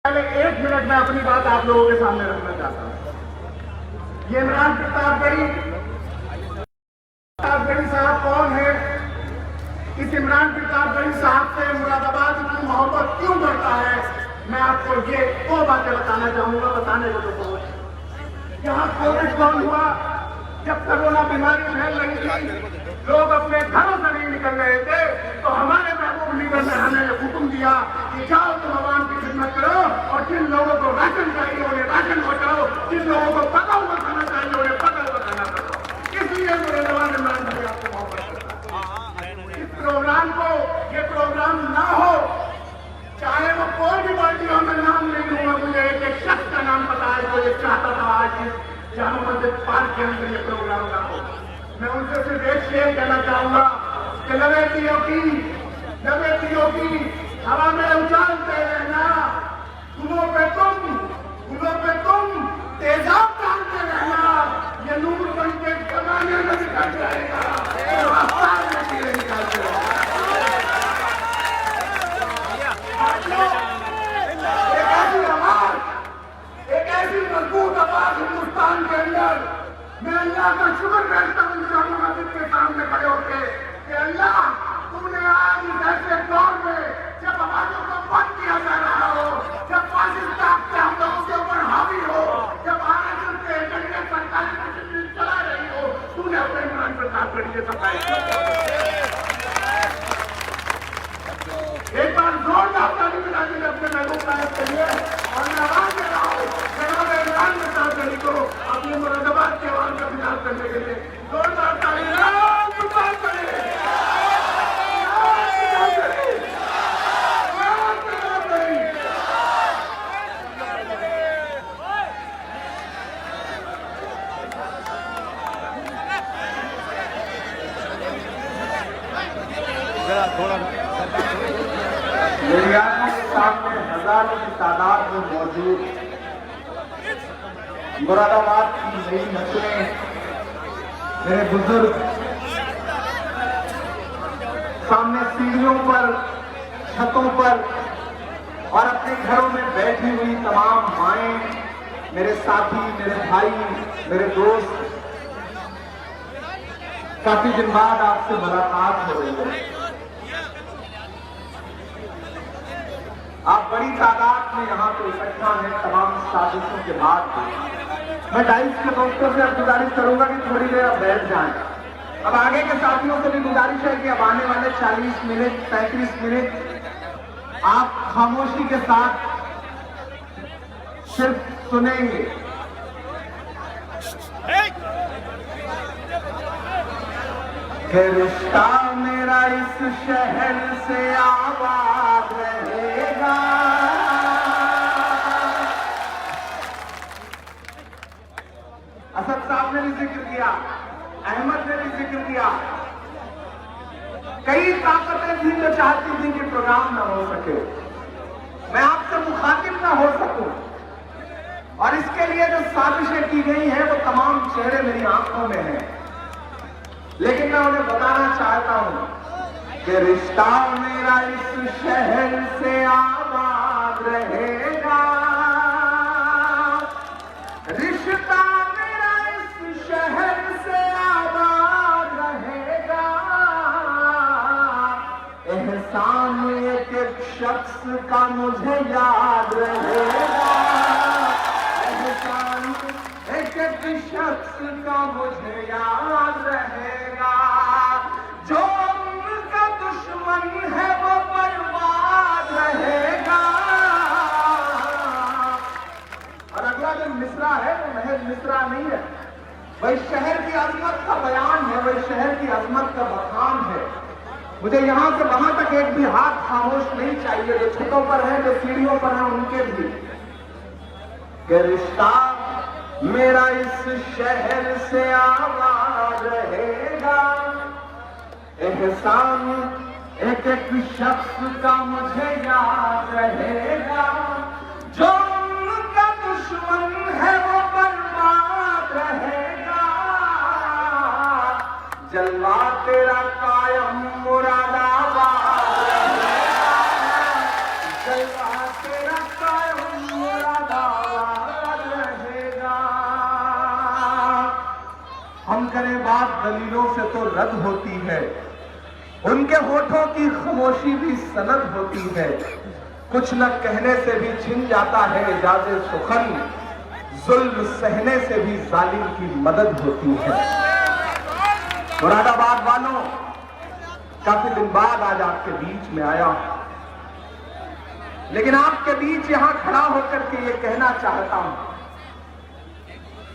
पहले 1 मिनट में अपनी बात आप लोगों के सामने रखना चाहता हूं। ये इमरान प्रतापगढ़ी साहब कौन है? इस इमरान प्रतापगढ़ी साहब से मुरादाबाद इतनी मोहब्बत क्यों करता है, मैं आपको ये 2 बातें बताना चाहूंगा। बताने को तो बहुत। यहाँ कोविड कौन हुआ? जब कोरोना बीमारी फैल रही थी, लोग अपने घरों से नहीं निकल रहे थे, तो हमारे महबूब लीडर ने हमें हुक्म दिया कि जाओ तुम आवाम की खिदमत करो, और जिन लोगों को राशन चाहिए उन्हें राशन पहुंचाओ, जिन लोगों को पका हुआ खाना चाहिए उन्हें पका हुआ खाना पकाओ। इसलिए मेरे जवान इमरान भाई आपको मोहब्बत करता है। इस प्रोग्राम को, ये प्रोग्राम ना हो, चाहे वो कोई भी पार्टी हो, मैं नाम नहीं लूंगा, मुझे एक शख्स का नाम पता है जो ये चाहता था आज जामा मस्जिद पार्क के अंदर ये प्रोग्राम ना हो। मैं उनसे सिर्फ एक शेर कहना चाहूंगा कि लवे तीयों की हवा में उछालते रहना, फूलों पे तुम तेजाब डालते रहना, ये नूर बन के जमाने में निकल जाएगा, आसमान में कीड़े निकालते रहना। एक ऐसी आवाज, एक ऐसी मजबूत आवाज हिंदुस्तान के अंदर, मैं अल्लाह का शुक्र करता हूँ जामा मस्जिद के सामने खड़े होकर कि अल्लाह तुमने आज इस ऐसे दौर में जब आवाजों को बंद किया जा रहा हो, जब फासिस्ट ताकतें हम लोगों के ऊपर हावी हो, जब आरएसएस के एजेंडे सरकारी मशीनरी चला रही हो, तूने अपने इमरान प्रतापगढ़ी के सफाई। एक बार जोरदार ताली बजा दी अपने महबूब साहब के लिए, और मैं आवाज दे रहा हूँ जनाब इमरान प्रतापगढ़ी को अपने मुरादाबाद के आवाम का खिलाफ करने के लिए जोरदार ताली। मेरी आंखों के सामने हजारों की तादाद में मौजूद मुरादाबाद की नई नस्लें, मेरे बुजुर्ग, सामने सीढ़ियों पर, छतों पर और अपने घरों में बैठी हुई तमाम माएं, मेरे साथी, मेरे भाई, मेरे दोस्त, काफी दिन बाद आपसे मुलाकात हो रही है। आप बड़ी तादाद में यहाँ पे इकट्ठा हैं तमाम साजिशों के बाद। मैं डाइस के दोस्तों से अब गुजारिश करूंगा कि थोड़ी देर अब बैठ जाएं। अब आगे के साथियों से भी गुजारिश है कि अब आने वाले 40 मिनट 35 मिनट आप खामोशी के साथ सिर्फ सुनेंगे। रिश्ता मेरा इस शहर से आबाद रहेगा, असद साहब ने भी जिक्र किया, अहमद ने भी जिक्र किया। कई ताकतें थी जो चाहती थी कि प्रोग्राम ना हो सके, मैं आपसे मुखातिब ना हो सकूं, और इसके लिए जो साजिशें की गई हैं वो तमाम चेहरे मेरी आंखों में हैं। लेकिन मैं उन्हें बताना चाहता हूं कि रिश्ता मेरा इस शहर से आबाद रहेगा, रिश्ता मेरा इस शहर से आबाद रहेगा, एहसान एक एक शख्स का मुझे याद रहेगा, एहसान एक एक शख्स का मुझे याद रहेगा, जो उनका दुश्मन है वो बर्बाद रहेगा। और अगला जो मिसरा है वो महज मिसरा नहीं है, वही शहर की अजमत का बयान है, वही शहर की अजमत का बखान है। मुझे यहां से वहां तक एक भी हाथ खामोश नहीं चाहिए, जो छतों पर है, जो सीढ़ियों पर है, उनके भी। कि रिश्ता मेरा इस शहर से आबाद रहेगा, एहसान एक एक शख्स का मुझे याद रहेगा, जो उनका दुश्मन है वो बर्बाद रहेगा, जलवा तेरा कायम मुरादाबाद रहेगा, जलवा तेरा कायम दलीलों से तो रद्द होती है, उनके होठों की खामोशी भी सनद होती है। कुछ न कहने से भी छिन जाता है इजाज़े सुखन, जुल्म सहने से भी जालिम की मदद होती है। मुरादाबाद वालों, काफी दिन बाद आज आपके बीच में आया, लेकिन आपके बीच यहां खड़ा होकर के ये कहना चाहता हूं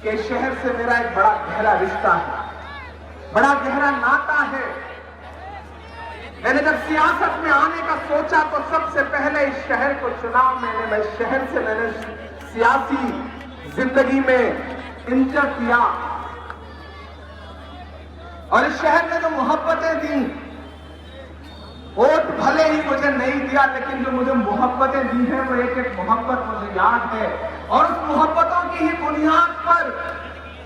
कि शहर से मेरा एक बड़ा गहरा रिश्ता है, बड़ा गहरा नाता है। मैंने जब सियासत में आने का सोचा तो सबसे पहले इस शहर को चुना मैंने। इस शहर से मैंने सियासी जिंदगी में इंटर किया और इस शहर ने जो मोहब्बतें दी, वोट भले ही मुझे नहीं दिया, लेकिन जो मुझे मोहब्बतें दी हैं वो एक एक मोहब्बत मुझे याद है। और उस मोहब्बतों की ही बुनियाद पर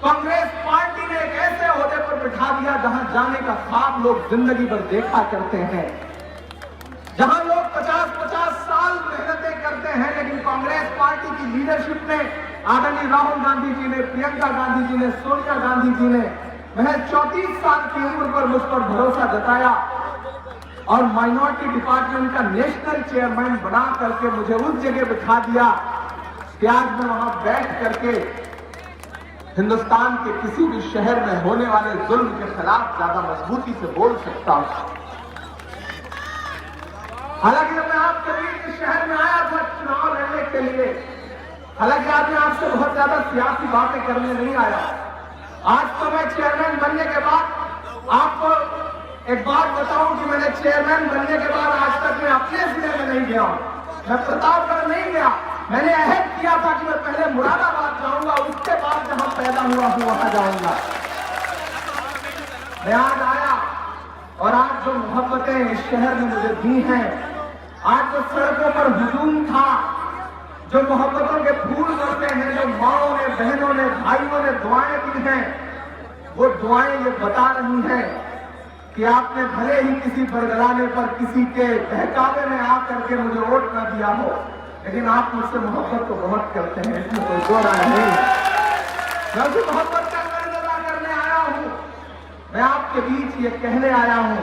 कांग्रेस पार्टी ने एक ऐसे ओहदे पर बिठा दिया जहां जाने का ख्वाब लोग जिंदगी भर देखा करते हैं, जहां लोग 50-50 साल मेहनतें करते हैं, लेकिन कांग्रेस पार्टी की लीडरशिप ने, आदरणीय राहुल गांधी जी ने, प्रियंका गांधी जी ने, सोनिया गांधी जी ने महज 34 साल की उम्र पर मुझ पर भरोसा जताया और माइनॉरिटी डिपार्टमेंट का नेशनल चेयरमैन बना करके मुझे उस जगह बिठा दिया कि आज मैं वहां बैठ करके हिंदुस्तान के किसी भी शहर में होने वाले जुल्म के खिलाफ ज्यादा मजबूती से बोल सकता हूं। हालांकि जब मैं आपके बीच इस शहर में आया था चुनाव लड़ने के लिए, हालांकि आज मैं आपसे बहुत ज्यादा सियासी बातें करने नहीं आया। आज तो मैं चेयरमैन बनने के बाद आपको एक बात बताऊं कि मैंने चेयरमैन बनने के बाद आज तक मैं अपने जिले में नहीं गया हूं, मैं प्रतापगढ़ नहीं गया। मैंने अहद किया था कि मैं पहले मुरादाबाद जाऊंगा, उसके बाद जहां पैदा हुआ हूं वहां जाऊंगा। मैं आज आया और आज जो मोहब्बतें इस शहर ने मुझे दी हैं, आज जो सड़कों पर हुजूम था, जो मोहब्बतों के फूल बढ़ते हैं, जो माओं ने, बहनों ने, भाइयों ने दुआएं दी हैं, वो दुआएं ये बता रही हैं कि आपने भले ही किसी बरगलाने पर, किसी के बहकावे में आकर के मुझे वोट न दिया हो, लेकिन आप मुझसे मोहब्बत को बहुत करते हैं, इसमें कोई दो राय नहीं। मैं उसी मोहब्बत का कर्ज अदा करने आया हूं। मैं आपके बीच ये कहने आया हूं,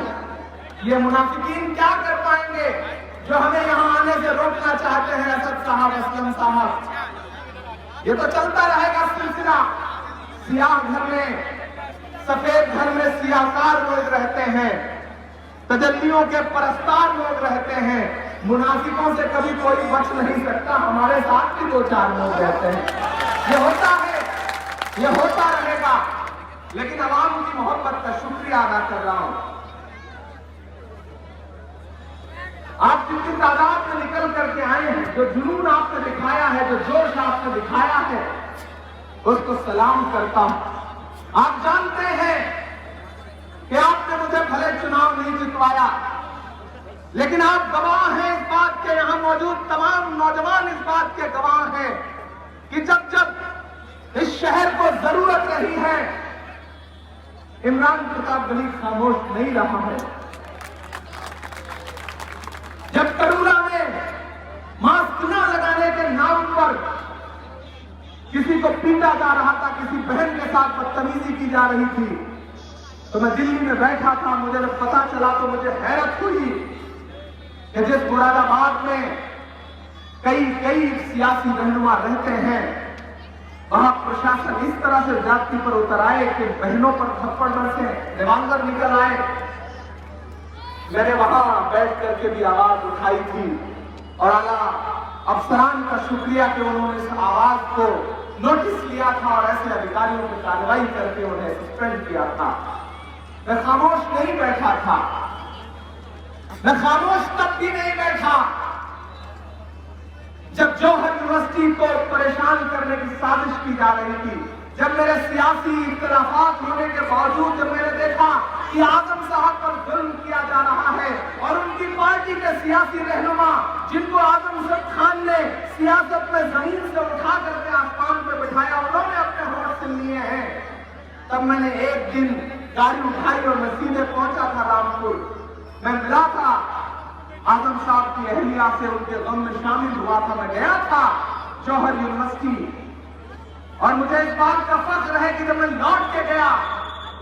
ये मुनाफिकीन क्या कर पाएंगे जो हमें यहां आने से रोकना चाहते हैं। असद साहब, असलम साहब, ये तो चलता रहेगा सिलसिला। सियाह घर में, सफेद घर में सियाहकार लोग रहते हैं, तजल्लियों के परस्तार लोग रहते हैं। मुनाफिकों से कभी कोई बच नहीं सकता। हमारे साथ भी 2-4 लोग रहते हैं। ये होता है, ये होता रहेगा, लेकिन अवाम की मोहब्बत का शुक्रिया अदा कर रहा हूं। आप जितनी तादाद में निकल करके आए हैं, जो जुनून आपने दिखाया है, जो जोश आपने दिखाया है, उसको सलाम करता हूं। आप जानते हैं कि आपने मुझे भले चुनाव नहीं जितवाया, लेकिन आप गवाह हैं इस बात के, यहां मौजूद तमाम नौजवान इस बात के गवाह हैं कि जब जब इस शहर को जरूरत रही है, इमरान प्रताप गली खामोश नहीं रहा है। जब करूरा में मास्क न लगाने के नाम पर किसी को पीटा जा रहा था, किसी बहन के साथ बदतमीजी की जा रही थी, तो मैं दिल्ली में बैठा था। मुझे जब पता चला तो मुझे हैरत हुई कि जिस मुरादाबाद में कई सियासी रहनुमा रहते हैं, वहां प्रशासन इस तरह से जाति पर उतर आए कि बहनों पर थप्पड़ बरसे, रिवाल्वर निकल आए। मैंने वहां बैठ करके भी आवाज उठाई थी और आला अफसरान का शुक्रिया कि उन्होंने इस आवाज को नोटिस लिया था और ऐसे अधिकारियों पर कार्रवाई करके उन्हें सस्पेंड किया था। मैं खामोश नहीं बैठा था, मैं खामोश तब भी नहीं बैठा जब जौहर यूनिवर्सिटी को परेशान करने की साजिश की जा रही थी, जब मेरे सियासी इख्तिलाफात होने के बावजूद जब मैंने देखा कि आजम साहब पर जुल्म किया जा रहा है और उनकी पार्टी के सियासी रहनुमा, जिनको आजम खान ने सियासत में जमीन से उठा करके आसमान पर बिठाया, उन्होंने अपने होठ से लिए हैं, तब मैंने एक दिन गाड़ी उठाई और मैं सीधे पहुंचा था रामपुर। मैं मिला था आजम साहब की अहलिया से, उनके गम में शामिल हुआ था। मैं गया था जौहर यूनिवर्सिटी और मुझे इस बात का फख्र है कि जब मैं लौट के गया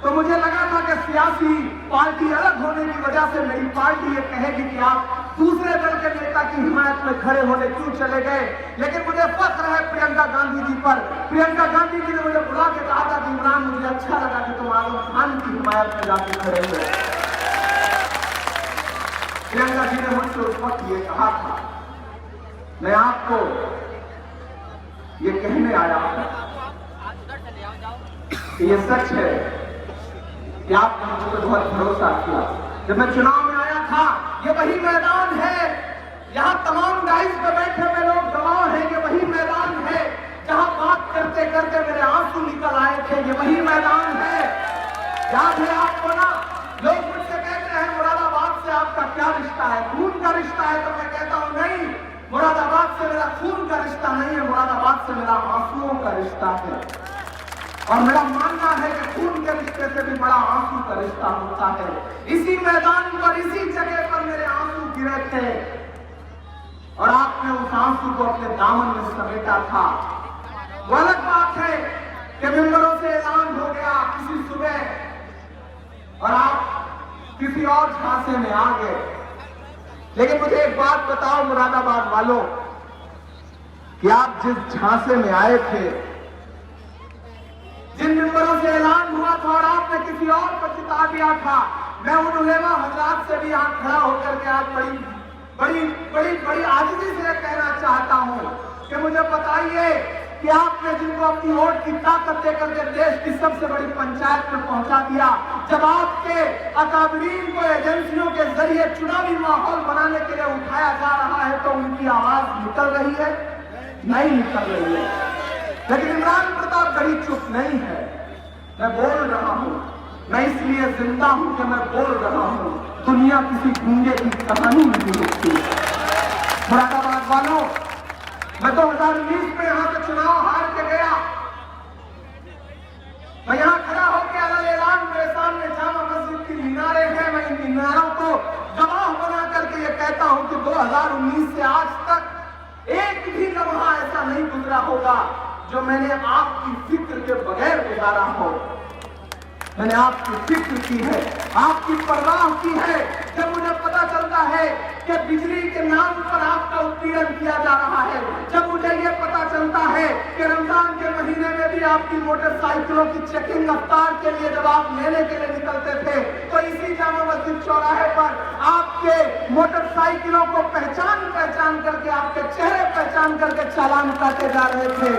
तो मुझे लगा था कि सियासी पार्टी अलग होने की वजह से मेरी पार्टी ये कहेगी कि आप दूसरे दल के नेता की हिमायत में खड़े होने क्यों चले गए। लेकिन मुझे फख्र है प्रियंका गांधी जी पर। प्रियंका गांधी जी ने मुझे बुला के कहा था कि इमरान, मुझे अच्छा लगा कि तुम आजम खान की हिमायत में जाके खड़े हुए। प्रियंका जी ने मुझसे उस वक्त ये कहा था, मैं आपको ये कहने आया हूं कि ये सच है कि आपने मुझ पर बहुत भरोसा किया। जब मैं चुनाव में आया था, ये वही मैदान है, यहाँ तमाम डाइस पर बैठे हुए लोग गवाह हैं, ये वही मैदान है जहां बात करते करते मेरे आंसू निकल आए थे, ये वही मैदान है। याद है आपको ना, लोग मुझसे कहते हैं मुरादाबाद से आपका क्या रिश्ता है, खून का रिश्ता है? तो मैं कहता हूं नहीं, मुरादाबाद से मेरा खून का रिश्ता नहीं है, मुरादाबाद से मेरा आंसुओं का रिश्ता है। और मेरा मानना है कि खून के रिश्ते से भी बड़ा आंसू का रिश्ता होता है। इसी मैदान पर, इसी जगह पर मेरे आंसू गिरे थे और आपने उस आंसू को अपने दामन में समेटा था। वो अलग बात है कि मेंबरों से ऐलान हो गया किसी सुबह और आप किसी और झांसे में आ गए। लेकिन मुझे एक बात बताओ मुरादाबाद वालों, कि आप जिस झांसे में आए थे, जिन मेंबरों से ऐलान हुआ था और आपने किसी और को जिता दिया था, मैं उन उलेमा हजरात से भी यहाँ खड़ा होकर के आज बड़ी आजिज़ी से कहना चाहता हूँ कि मुझे बताइए कि आपने जिनको अपनी वोट की ताकत देकर के देश की सबसे बड़ी पंचायत में पहुंचा दिया, जब आपके अकाबरीन को एजेंसियों के जरिए चुनावी माहौल बनाने के लिए उठाया जा रहा है, तो उनकी आवाज निकल रही है? नहीं निकल रही है। लेकिन इमरान प्रताप गढ़ी चुप नहीं है। मैं बोल रहा हूं, मैं इसलिए जिंदा हूं कि मैं बोल रहा हूं। दुनिया किसी गूंगे की कहानी नहीं लिखती। मुरादाबाद वालों, मैं 2019 में यहां से चुनाव हार के गया। मैं यहां खड़ा होकर अलग ऐलान मेरे सामने जामा मस्जिद की मीनारें हैं, मैं इन मीनारों को गवाह बना करके ये कहता हूं कि 2019 से आज तक एक भी लम्हा ऐसा नहीं गुजरा होगा जो मैंने आपकी फिक्र के बगैर गुजारा हो। मैंने आपकी फिक्र की है, आपकी परवाह की है। जब मुझे पता चलता है कि बिजली के नाम पर आपका उत्पीड़न किया जा रहा है, जब मुझे ये पता चलता है कि रमजान के महीने में भी आपकी मोटरसाइकिलों की चेकिंग अफ्तार के लिए जब आप लेने के लिए निकलते थे, तो इसी जामा मस्जिद चौराहे पर आपके मोटरसाइकिलों को पहचान करके, आपके चेहरे पहचान करके चालान काटे जा रहे थे।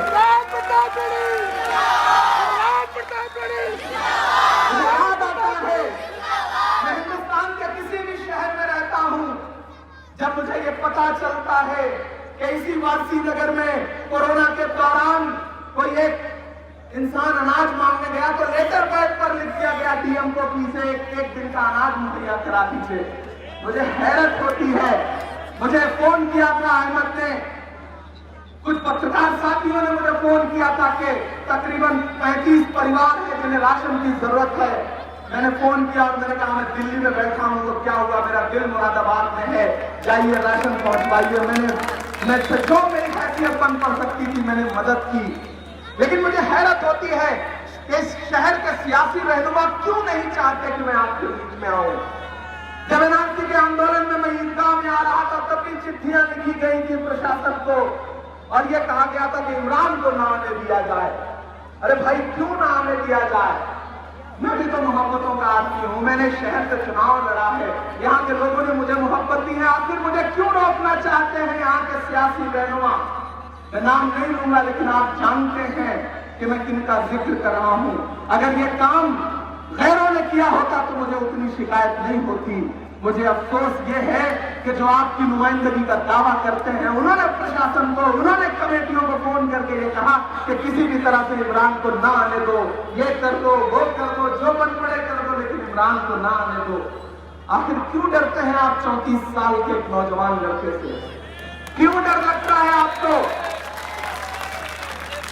याद आता है, मैं हिंदुस्तान के किसी भी शहर में रहता हूं, जब मुझे ये पता चलता है कि इसी वासी नगर में कोरोना के दौरान कोई एक इंसान अनाज मांगने गया, तो लेटर पैड पर लिख दिया गया डीएम को कि इसे एक दिन का अनाज मुहैया करा दीजिए। मुझे हैरत होती है। मुझे फोन किया था अहमद ने, कुछ पत्रकार साथियों ने मुझे फोन किया था कि तकरीबन 35 परिवार है जिन्हें राशन की जरूरत है। मैंने फोन किया और मैंने कहा मैं दिल्ली में बैठा हूं, तो क्या हुआ, मेरा दिल मुरादाबाद में है, जाइए राशन पहुंचवाइए। मैं जो मेरी हैसियत बन पड़ सकती थी मैंने मदद की। लेकिन मुझे हैरत होती है कि इस शहर के सियासी रहनुमा क्यों नहीं चाहते कि मैं आपके बीच में आऊं। जब एनआरसी के आंदोलन में मैं ईदगाह में आ रहा था, तब भी चिट्ठियां लिखी गई थी प्रशासन को और यह कहा गया था कि इमरान को ना आने दिया जाए। अरे भाई, क्यों ना आने दिया जाए? मैं भी तो मोहब्बतों का आदमी हूं, मैंने शहर से चुनाव लड़ा है, यहाँ के लोगों ने मुझे मोहब्बत दी है, आखिर मुझे क्यों रोकना चाहते हैं यहाँ के सियासी रहनुमा? मैं नाम नहीं लूंगा, लेकिन आप जानते हैं कि मैं किनका जिक्र कर रहा हूं। अगर ये काम गैरों ने किया होता तो मुझे उतनी शिकायत नहीं होती। मुझे अफसोस ये है कि जो आपकी नुमाइंदगी का दावा करते हैं, उन्होंने प्रशासन को, उन्होंने कमेटियों को फोन करके ये कहा कि किसी भी तरह से इमरान को ना आने दो, ये कर दो, वो कर दो, जो मन पड़े कर दो, लेकिन इमरान को ना आने दो। आखिर क्यों डरते हैं आप 34 साल के एक नौजवान लड़के से? क्यों डर लगता है आपको?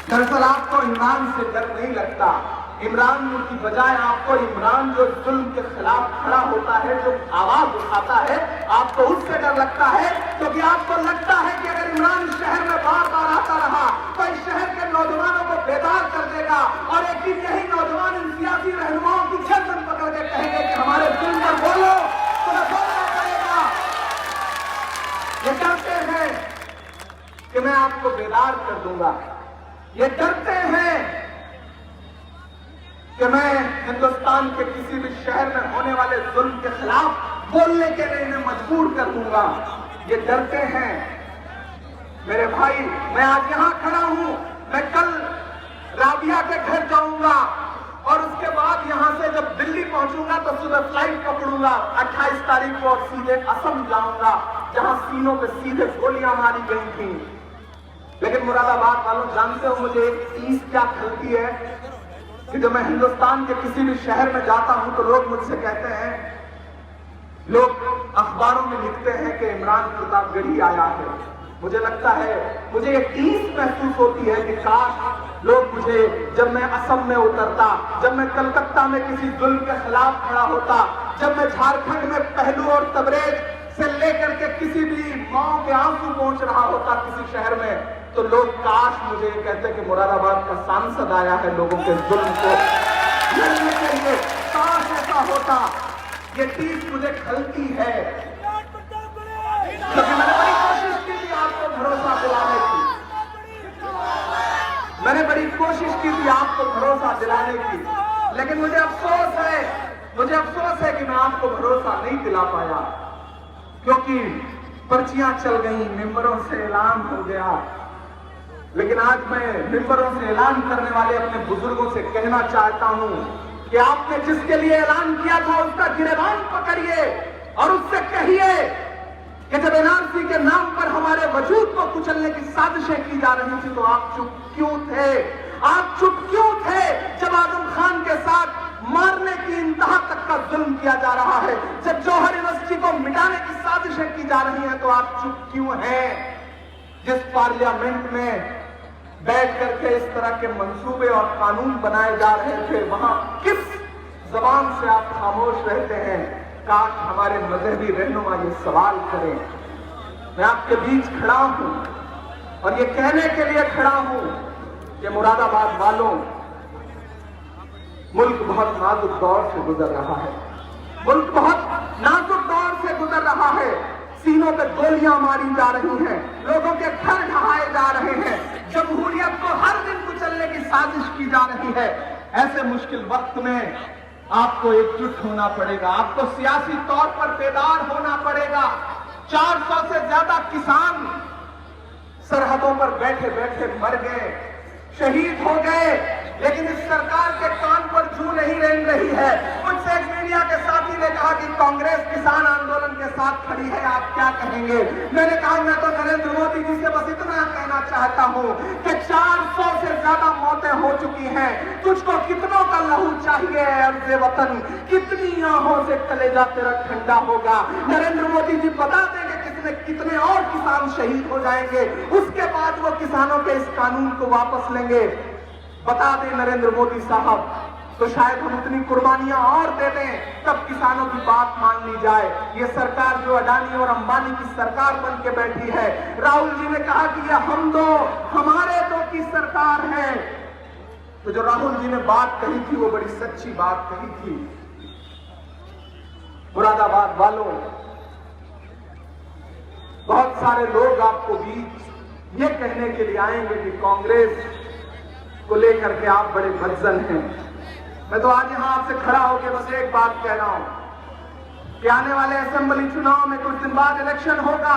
दरअसल आपको इमरान से डर नहीं लगता। इमरान की बजाय आपको इमरान जो जुल्म के खिलाफ खड़ा होता है, जो आवाज उठाता है, आपको उससे डर लगता है, क्योंकि आपको लगता है कि अगर इमरान शहर में बार बार आता रहा तो इस शहर के नौजवानों को बेदार कर देगा और एक दिन यही नौजवान इन सियासी रहनुमाओं की को बेदार कर दूंगा। ये डरते हैं कि मैं हिंदुस्तान के किसी भी शहर में होने वाले जुल्म के खिलाफ बोलने के लिए इन्हें मजबूर कर दूंगा। ये डरते हैं। मेरे भाई, मैं आज यहां खड़ा हूं, मैं कल राबिया के घर जाऊंगा और उसके बाद यहां से जब दिल्ली पहुंचूंगा तो सुबह फ्लाइट पकड़ूंगा 28 तारीख को और सीधे असम जाऊंगा, जहां सीनों पे सीधे गोलियां मारी गई थी। लेकिन मुरादाबाद वालों जानते हो मुझे एक चीज क्या खलती है कि जब मैं हिंदुस्तान के किसी भी शहर में जाता हूं तो लोग मुझसे कहते हैं, लोग अखबारों में लिखते हैं कि इमरान प्रतापगढ़ी आया है। मुझे लगता है, मुझे एक चीज महसूस होती है कि काश लोग मुझे, जब मैं असम में उतरता, जब मैं कलकत्ता में किसी जुल्म के खिलाफ खड़ा होता, जब मैं झारखंड में पहलू और तबरेज से लेकर के किसी भी मां के आंसू पहुंच रहा होता किसी शहर में, तो लोग काश मुझे ये कहते कि मुरादाबाद का सांसद आया है लोगों के जुल्म को लड़ने के लिए। काश ऐसा होता। ये चीज मुझे खलती है क्योंकि मैंने बड़ी कोशिश की थी आपको भरोसा दिलाने की, मैंने बड़ी कोशिश की थी आपको भरोसा दिलाने की, लेकिन मुझे अफसोस है कि मैं आपको भरोसा नहीं दिला पाया, क्योंकि पर्चियां चल गई, मिंबरों से ऐलान हो गया। लेकिन आज मैं मिंबरों से ऐलान करने वाले अपने बुजुर्गों से कहना चाहता हूं कि आपने जिसके लिए ऐलान किया था उसका गिरबान पकड़िए और उससे कहिए कि जब एनआरसी के नाम पर हमारे वजूद को कुचलने की साजिशें की जा रही थी तो आप चुप क्यों थे? आप चुप क्यों थे जब आजम खान के साथ मारने की इंतहा तक का जुल्म किया जा रहा है, जब जौहर यूनिवर्सिटी को मिटाने की साजिशें की जा रही हैं तो आप चुप क्यों हैं? जिस पार्लियामेंट में बैठ करके इस तरह के मंसूबे और कानून बनाए जा रहे थे, वहां किस जबान से आप खामोश रहते हैं? काश हमारे मजहबी रहनुमा ये सवाल करें। मैं आपके बीच खड़ा हूं और ये कहने के लिए खड़ा हूं कि मुरादाबाद वालों, मुल्क बहुत नाजुक दौर से गुजर रहा है, मुल्क बहुत नाजुक दौर से गुजर रहा है। सीनों पे गोलियां मारी जा रही हैं, लोगों के घर ढहाए जा रहे हैं, जमहूरियत को हर दिन कुचलने की साजिश की जा रही है। ऐसे मुश्किल वक्त में आपको एकजुट होना पड़ेगा, आपको सियासी तौर पर बेदार होना पड़ेगा। 400 से ज्यादा किसान सरहदों पर बैठे बैठे मर गए, शहीद हो गए, लेकिन इस सरकार के कान पर जू नहीं रेंग रही है। मुझसे एक मीडिया के साथी ने कहा कि कांग्रेस किसान आंदोलन के साथ खड़ी है, आप क्या कहेंगे? मैंने कहा मैं तो नरेंद्र मोदी जी से बस इतना कहना चाहता हूं कि 400 से ज्यादा मौतें हो चुकी हैं, तुझको कितनों का लहू चाहिए अर्ज़े वतन, कितनी आहों से कलेजा तेरा ठंडा होगा। नरेंद्र मोदी जी बता देंगे कितने और किसान शहीद हो जाएंगे, उसके बाद वो किसानों के इस कानून को वापस लेंगे। बता दें नरेंद्र मोदी साहब, तो शायद हम इतनी कुर्बानियां और दे दें तब किसानों की बात मान ली जाए। ये सरकार जो अडानी और अंबानी की सरकार बन के बैठी है, राहुल जी ने कहा कि ये हम दो हमारे दो की सरकार है, तो जो राहुल जी ने बात कही थी वो बड़ी सच्ची बात कही थी। मुरादाबाद वालों, बहुत सारे लोग आपको बीच ये कहने के लिए आएंगे कि कांग्रेस को लेकर के आप बड़े भज्जन हैं। मैं तो आज यहां आपसे खड़ा होकर बस एक बात कह रहा हूं कि आने वाले असेंबली चुनाव में कुछ दिन बाद इलेक्शन होगा।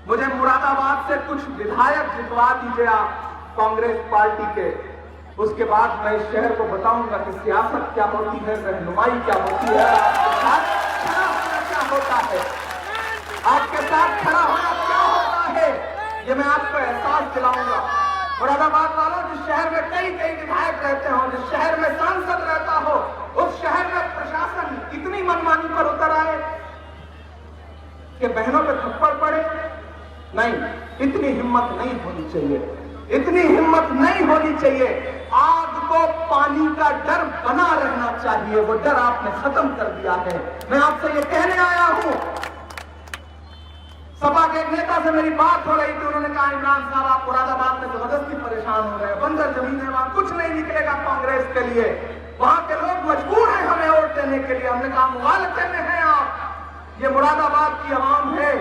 मुझे मुरादाबाद से कुछ विधायक जितवा दीजिए आप कांग्रेस पार्टी के, उसके बाद मैं इस शहर को बताऊंगा कि सियासत क्या होती है, रहनुमाई क्या होती है, आपके साथ खड़ा होना क्या होता है, आपके साथ खड़ा होना क्या होता है, ये मैं आपको एहसास दिलाऊंगा। मुरादाबाद वालों, जिस शहर में कई विधायक रहते हो, जिस शहर में सांसद रहता हो, उस शहर में प्रशासन इतनी मनमानी पर उतर आए कि बहनों पे थप्पड़ पड़े? नहीं, इतनी हिम्मत नहीं होनी चाहिए, इतनी हिम्मत नहीं होनी चाहिए। आग को पानी का डर बना रहना चाहिए, वो डर आपने खत्म कर दिया है। मैं आपसे ये कहने आया हूं, सपा के एक नेता से मेरी बात हो रही थी, उन्होंने कहा इमरान साहब आप मुरादाबाद में जबरदस्ती परेशान हो रहे हैं, बंजर जमीन है, वहां कुछ नहीं निकलेगा कांग्रेस के लिए, वहां के लोग मजबूर हैं हमें वोट देने के लिए। हमने कहा मुगालते में हैं आप, ये मुरादाबाद की आवाम है,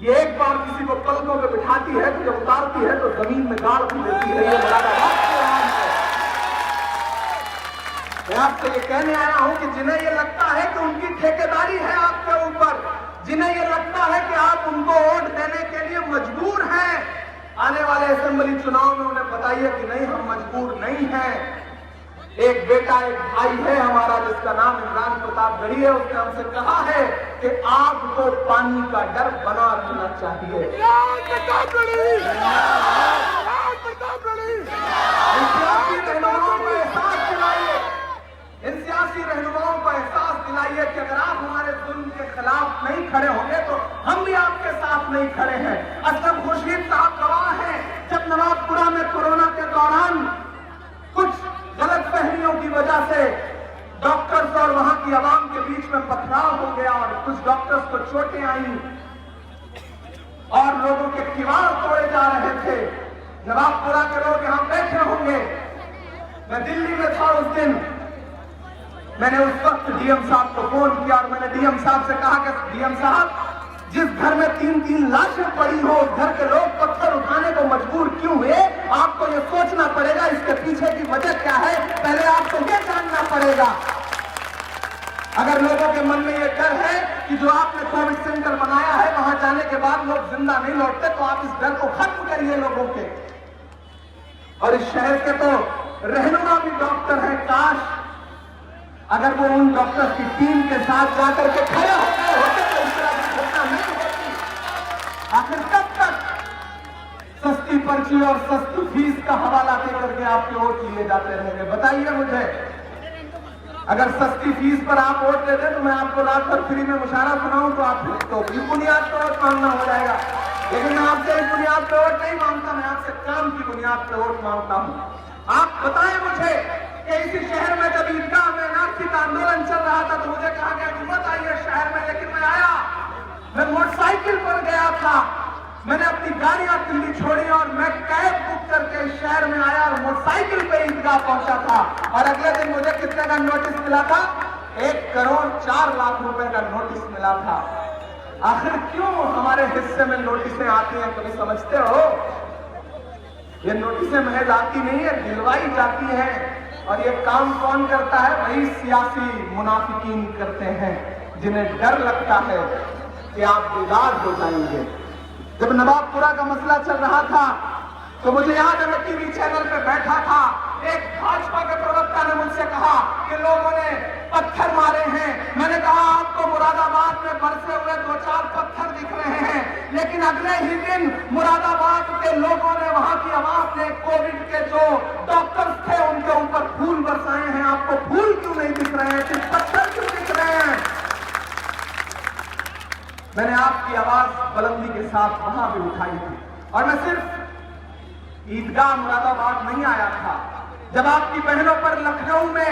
ये एक बार किसी को पलकों पे बिठाती है तो जब उतारती है तो जमीन में गाड़ भी देती है। ये मुरादाबाद के नाम है। मैं आपसे ये कहने आया हूं कि जिन्हें ये लगता है कि उनकी ठेकेदारी है आपके ऊपर, जिन्हें ये लगता है कि आप उनको वोट देने के लिए मजबूर हैं, आने वाले असेंबली चुनाव में उन्हें बताइए कि नहीं, हम मजबूर नहीं हैं। एक बेटा, एक भाई है हमारा जिसका नाम इमरान प्रतापगढ़ी है, उसने हमसे कहा है कि आपको पानी का डर बना रहना चाहिए। इन सियासी रहनुमाओं को एहसास दिलाइए, इन सियासी रहनुमाओं को एहसास दिलाइए कि अगर आप हमारे जुल्म के खिलाफ नहीं खड़े होंगे तो हम भी आपके साथ नहीं खड़े हैं। असलम खुर्शीद साहब गवाह हैं, जब नवाबपुरा में कोरोना के दौरान कुछ गलत फहमियों की वजह से डॉक्टर्स और वहां की आवाम के बीच में पथराव हो गया और कुछ डॉक्टर्स को चोटें आई और लोगों के किवाड़ तोड़े जा रहे थे। नवाबपुरा के लोग यहां बैठे होंगे, मैं दिल्ली में था उस दिन। मैंने उस वक्त डीएम साहब को फोन किया और मैंने डीएम साहब से कहा कि डीएम साहब, जिस घर में 3-3 लाशें पड़ी हो, उस घर के लोग पत्थर उठाने को मजबूर क्यों हुए? आपको ये सोचना पड़ेगा इसके पीछे की वजह क्या है, पहले आपको ये जानना पड़ेगा। अगर लोगों के मन में ये डर है कि जो आपने कोविड सेंटर बनाया है वहां जाने के बाद लोग जिंदा नहीं लौटते, तो आप इस डर को खत्म करिए लोगों के। और इस शहर के तो रहनुमा भी डॉक्टर हैं, काश अगर वो उन डॉक्टर्स की टीम के साथ जाकर के खड़े हो गए होते तो इस तरह की घटना नहीं होती। आखिर कब तक सस्ती पर्ची और सस्ती फीस का हवाला देकर के आपके वोट लिए जाते रहेंगे? बताइए मुझे। अगर सस्ती फीस पर आप वोट दे दें तो मैं आपको रात भर फ्री में मुशायरा सुनाऊं तो आप तो इस बुनियाद पर वोट मांगना हो जाएगा। लेकिन मैं आपसे इस बुनियाद पर वोट नहीं मांगता, मैं आपसे काम की बुनियाद पर वोट मांगता हूं। आप बताएं मुझे कि इसी शहर में जब ईदगाह में नाथी का आंदोलन चल रहा था तो मुझे कहा गया कि मत आइए शहर में, लेकिन मैं आया। मैं मोटरसाइकिल पर गया था, मैंने अपनी गाड़ियां दिल्ली छोड़ी और मैं कैब बुक करके इस शहर में आया और मोटरसाइकिल पे ईदगाह पहुंचा था। और अगले दिन मुझे कितने का नोटिस मिला था? 1,04,00,000 रुपए का नोटिस मिला था। आखिर क्यों हमारे हिस्से में नोटिसें आती हैं, कभी समझते हो? ये नोटिसें महज आती नहीं है, दिलवाई जाती है। और ये काम कौन करता है? वही सियासी मुनाफिकीन करते हैं जिन्हें डर लगता है कि आप बेदार हो जाएंगे। जब नवाबपुरा का मसला चल रहा था तो मुझे याद है मैं टीवी चैनल पे बैठा था, एक भाजपा के प्रवक्ता ने मुझसे कहा कि लोगों ने पत्थर मारे हैं। मैंने कहा आपको मुरादाबाद में बरसे हुए 2-4 पत्थर दिख रहे हैं, लेकिन अगले ही दिन मुरादाबाद के लोगों ने, वहां की आवाम ने कोविड के जो डॉक्टर्स थे उनके ऊपर फूल बरसाए हैं। आपको फूल क्यों नहीं दिख रहे हैं, सिर्फ पत्थर क्यों दिख रहे हैं? मैंने आपकी आवाज बुलंदी के साथ वहां भी उठाई थी और मैं सिर्फ ईदगाह मुरादाबाद नहीं आया था। जब आपकी बहनों पर लखनऊ में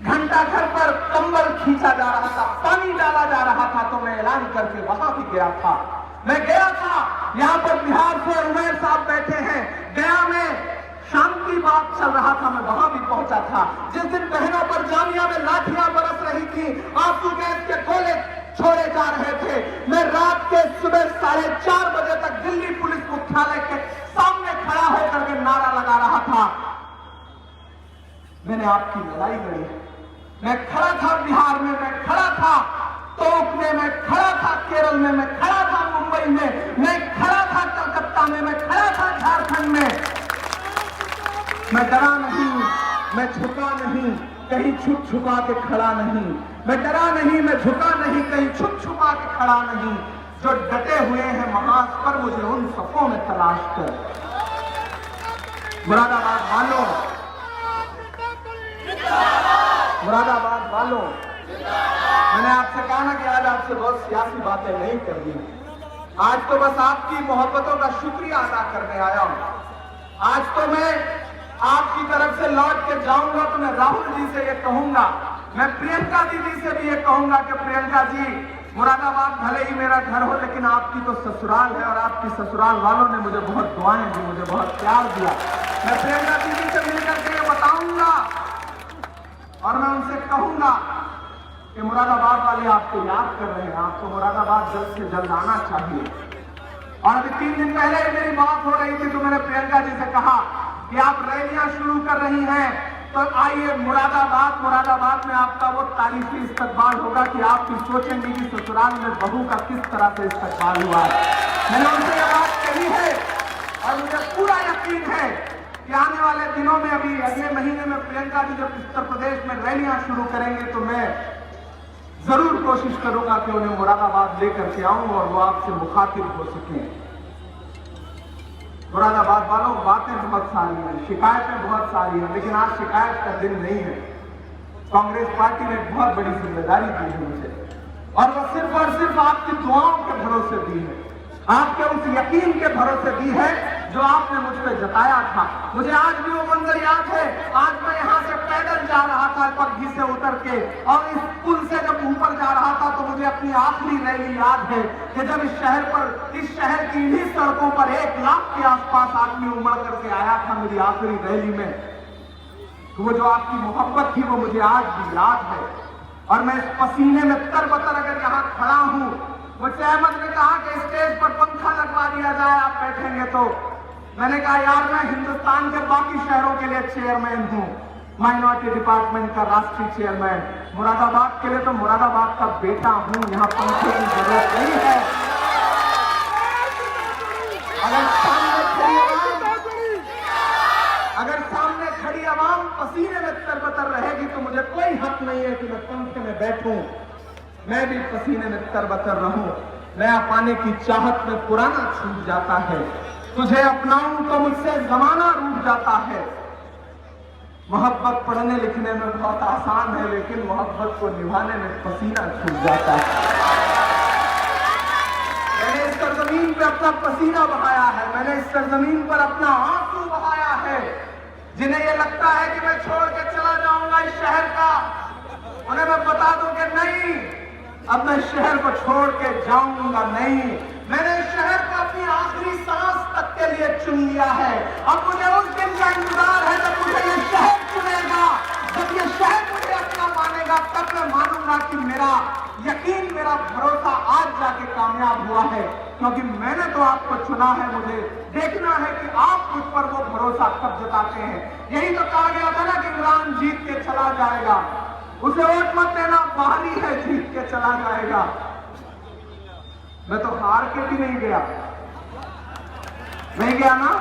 घंटा घर पर कंबल खींचा जा रहा था, पानी डाला जा रहा था, तो मैं ऐलान करके वहां भी गया था। मैं गया था, यहां पर बिहार से उमैर साहब बैठे हैं, गया में शांति बात चल रहा था, मैं वहां भी पहुंचा था। जिस दिन बहनों पर जामिया में लाठियां बरस रही थी, आंसू गैस के गोले छोड़े जा रहे थे, मैं रात के सुबह 4:30 बजे तक दिल्ली पुलिस मुख्यालय के सामने खड़ा होकर के नारा लगा रहा था। मैंने आपकी लड़ाई लड़ी। मैं खड़ा था बिहार में, मैं खड़ा था टोंक में, मैं खड़ा था केरल में, मैं खड़ा था मुंबई में, मैं खड़ा था कलकत्ता में, मैं खड़ा था झारखंड में। मैं डरा नहीं, मैं झुका नहीं, कहीं छुप छुपा के खड़ा नहीं। मैं डरा नहीं, मैं झुका नहीं, कहीं छुप छुपा के खड़ा नहीं। जो डटे हुए हैं महाज पर, मुझे उन सफों में तलाश कर। मुरादाबाद वालों, मुरादाबाद वालों, मैंने आपसे कहा ना कि आज आपसे बहुत सियासी बातें नहीं करनी। आज तो बस आपकी मोहब्बतों का शुक्रिया अदा करने आया हूं। आज तो मैं आपकी तरफ से लौट के जाऊंगा तो मैं राहुल जी से ये कहूंगा, मैं प्रियंका दीदी से भी ये कहूंगा कि प्रियंका जी, मुरादाबाद भले ही मेरा घर हो, लेकिन आपकी तो ससुराल है और आपकी ससुराल वालों ने मुझे बहुत दुआएं दी, मुझे बहुत प्यार दिया। मैं प्रियंका दीदी से मिलकर के ये बताऊंगा और मैं उनसे कहूंगा कि मुरादाबाद वाले आपको याद कर रहे हैं, आपको मुरादाबाद जल्द से जल्द आना चाहिए। और अभी 3 दिन पहले ही मेरी बात हो रही थी तो मैंने प्रियंका जी से कहा कि आप रैलियां शुरू कर रही हैं तो आइए मुरादाबाद में आपका वो तारीफी इस्तकबाल होगा कि आप भी सोचेंगे कि ससुराल में बहू का किस तरह से इस्तकबाल हुआ है। मैंने उनसे ये बात कही है और मुझे पूरा यकीन है कि आने वाले दिनों में अभी अगले महीने में प्रियंका जी जब उत्तर प्रदेश में रैलियां शुरू करेंगे तो मैं जरूर कोशिश करूंगा कि उन्हें मुरादाबाद लेकर के आऊं और वो आपसे मुखातिब हो सके। मुरादाबाद वालों, बातें बहुत सारी हैं, शिकायतें बहुत सारी हैं, लेकिन आज शिकायत का दिन नहीं है। कांग्रेस पार्टी ने बहुत बड़ी जिम्मेदारी दी है मुझे और वो सिर्फ और सिर्फ आपकी दुआओं के भरोसे दी है, आपके उस यकीन के भरोसे दी है जो आपने मुझ पर जताया था। मुझे आज भी वो मंजर याद है, आज मैं यहाँ से पैदल जा रहा था पगड़ी से उतर के और इस पुल से जब ऊपर जा रहा था तो मुझे अपनी आखिरी रैली याद है कि जब इस शहर की इन्हीं सड़कों पर 1 लाख के आसपास आदमी उमड़ करके आया था मेरी आखिरी रैली में, तो वो जो आपकी मोहब्बत थी वो मुझे आज भी याद है। और मैं इस पसीने में तरबतर अगर यहाँ खड़ा हूँ, मुझसे अहमद ने कहा कि स्टेज पर पंखा लगवा दिया जाए, आप बैठेंगे तो। मैंने कहा यार मैं हिंदुस्तान के बाकी शहरों के लिए चेयरमैन हूँ, माइनॉरिटी डिपार्टमेंट का राष्ट्रीय चेयरमैन, मुरादाबाद के लिए तो मुरादाबाद का बेटा हूँ, यहाँ पंखे की जरूरत नहीं है। अगर सामने खड़ी आवाम पसीने में तरबतर रहेगी तो मुझे कोई हक नहीं है कि मैं पंखे में बैठूं, मैं भी पसीने में तरबतर रहूं। नया पाने की चाहत में पुराना छूट जाता है, तुझे अपनाऊं तो मुझसे जमाना रूठ जाता है। मोहब्बत पढ़ने लिखने में बहुत आसान है लेकिन मोहब्बत को निभाने में पसीना छूट जाता है। मैंने इस सरजमीन पे अपना पसीना बहाया है, मैंने इस सरजमीन पर अपना आंसू बहाया है। जिन्हें ये लगता है कि मैं छोड़ के चला जाऊंगा इस शहर का, उन्हें मैं बता दूं कि नहीं, अब मैं शहर को छोड़ के जाऊंगा नहीं। मैंने इस शहर को अपनी आखिरी सांस तक के लिए चुन लिया है। अब मुझे उस दिन का इंतजार है जब मुझे ये शहर चुनेगा, जब ये शहर मुझे अपना मानेगा, तब मैं मानूंगा कि मेरा यकीन, मेरा भरोसा आज जाके कामयाब हुआ है, क्योंकि मैंने तो आपको चुना है। मुझे देखना है कि आप मुझ पर वो भरोसा कब जताते हैं। यही तो कहा गया था ना कि इमरान जीत के चला जाएगा, उसे वोट मत देना, बाहरी है, जीत के चला जाएगा। मैं तो हार के भी नहीं गया ना,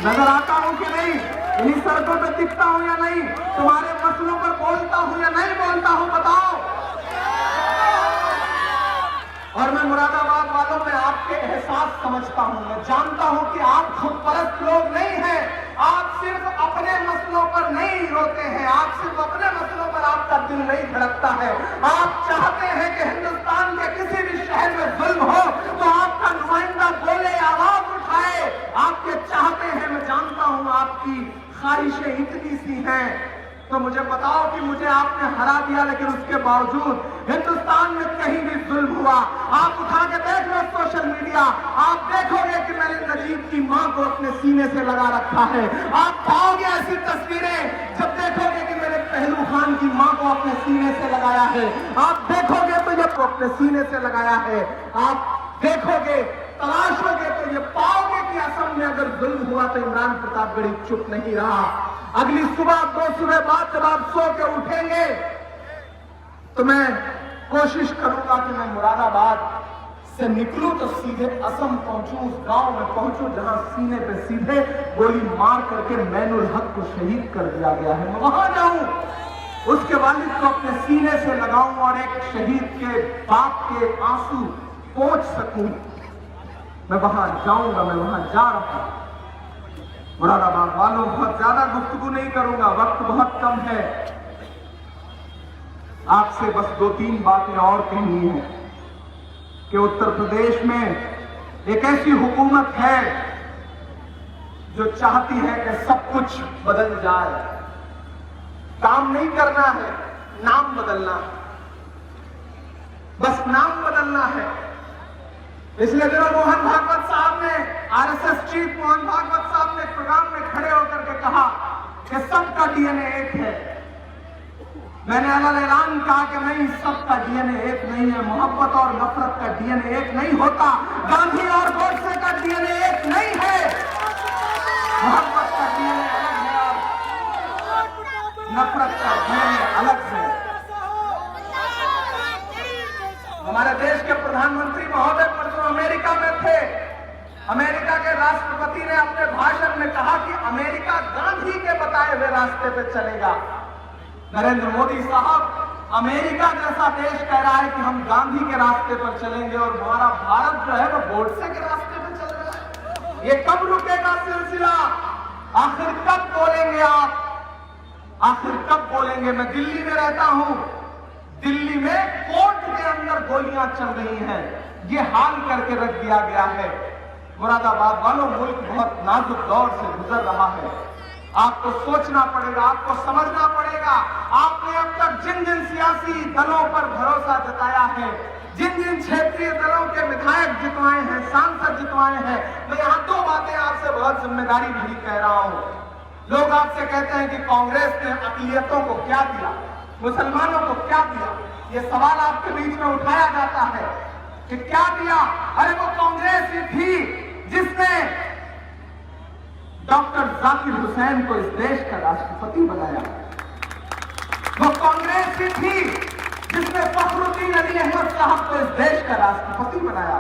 नजर आता हूं कि नहीं, इन्हीं सड़कों पर दिखता हूं या नहीं, तुम्हारे मसलों पर बोलता हूं या नहीं बोलता हूं, बताओ। और मैं मुरादाबाद वालों में आपके एहसास समझता हूं, मैं जानता हूं कि आप खुद परस्त लोग नहीं हैं, आप सिर्फ अपने मसलों पर नहीं रोते हैं, आप सिर्फ अपने मसलों पर आपका दिल नहीं धड़कता है। आप चाहते हैं कि हिंदुस्तान के किसी भी शहर में जुल्म हो तो आपका नुमाइंदा बोले, आवाज उठाए, आप ये चाहते हैं। मैं जानता हूं आपकी ख्वाहिशें इतनी सी हैं, तो मुझे बताओ कि मुझे आपने हरा दिया, लेकिन उसके बावजूद हिंदुस्तान में कहीं भी जुल्म हुआ, आप उठा के देख लो सोशल मीडिया, आप देखोगे कि मैंने नजीब की मां को अपने सीने से लगा रखा है। आप पाओगे ऐसी तस्वीरें जब देखोगे कि मेरे पहलू खान की मां को अपने सीने से लगाया है, आप देखोगे तो ये अपने सीने से लगाया है, आप देखोगे, तलाशोगे तो ये पाओगे कि असम में अगर जुल्म हुआ तो इमरान प्रतापगढ़ी चुप नहीं रहा। अगली सुबह 2 सुबह बाद जब आप सो के उठेंगे तो मैं कोशिश करूंगा कि मैं मुरादाबाद से निकलूं तो सीधे असम पहुंचूं, उस गांव में पहुंचूं जहां सीने पे सीधे गोली मार करके मैनुल हक को शहीद कर दिया गया है। मैं वहां जाऊं, उसके वालिद को अपने सीने से लगाऊं और एक शहीद के बाप के आंसू पहुंच सकूं। मैं वहां जाऊंगा, मैं वहां जा रहा हूं। मुरादाबाद वालों, बहुत ज्यादा गुफ्तगू नहीं करूंगा, वक्त बहुत कम है। आपसे बस 2-3 बातें और कहनी है कि उत्तर प्रदेश में एक ऐसी हुकूमत है जो चाहती है कि सब कुछ बदल जाए। काम नहीं करना है, नाम बदलना है, बस नाम बदलना है। पिछले दिनों मोहन भागवत साहब ने, आरएसएस चीफ मोहन भागवत साहब ने प्रोग्राम में खड़े होकर के कहा कि सबका डीएनए एक है। मैंने अलग ऐलान कहा कि नहीं, सबका डीएनए एक नहीं है, मोहब्बत और नफरत का डीएनए एक नहीं होता, गांधी और गोडसे का डीएनए एक नहीं है, मोहब्बत का डीएनए अलग है और नफरत का डीएनए अलग है। हमारे देश के प्रधानमंत्री महोदय परसों अमेरिका में थे। अमेरिका के राष्ट्रपति ने अपने भाषण में कहा कि अमेरिका गांधी के बताए हुए रास्ते पे चलेगा। नरेंद्र मोदी साहब अमेरिका जैसा देश कह रहा है कि हम गांधी के रास्ते पर चलेंगे और हमारा भारत जो है वो गोडसे के रास्ते पर चल रहा है। ये कब रुकेगा सिलसिला? आखिर कब बोलेंगे आप? आखिर कब बोलेंगे? मैं दिल्ली में रहता हूं, दिल्ली में कोर्ट के अंदर गोलियां चल रही हैं, ये हाल करके रख दिया गया है। मुरादाबाद वालों, मुल्क बहुत नाजुक दौर से गुजर रहा है। आपको सोचना पड़ेगा, आपको समझना पड़ेगा। आपने अब तक जिन जिन सियासी दलों पर भरोसा जताया है, जिन जिन क्षेत्रीय दलों के विधायक जितवाए हैं, सांसद जितवाए हैं, मैं यहां दो बातें आपसे बहुत जिम्मेदारी भरी कह रहा हूं। लोग आपसे कहते हैं कि कांग्रेस ने अक़लियतों को क्या दिया, मुसलमानों को क्या दिया। ये सवाल आपके बीच में उठाया जाता है कि क्या दिया। अरे वो कांग्रेस ही थी जिसने डॉक्टर जाकिर हुसैन को इस देश का राष्ट्रपति बनाया। वो कांग्रेस ही थी जिसने फखरुद्दीन अली अहमद साहब को इस देश का राष्ट्रपति बनाया।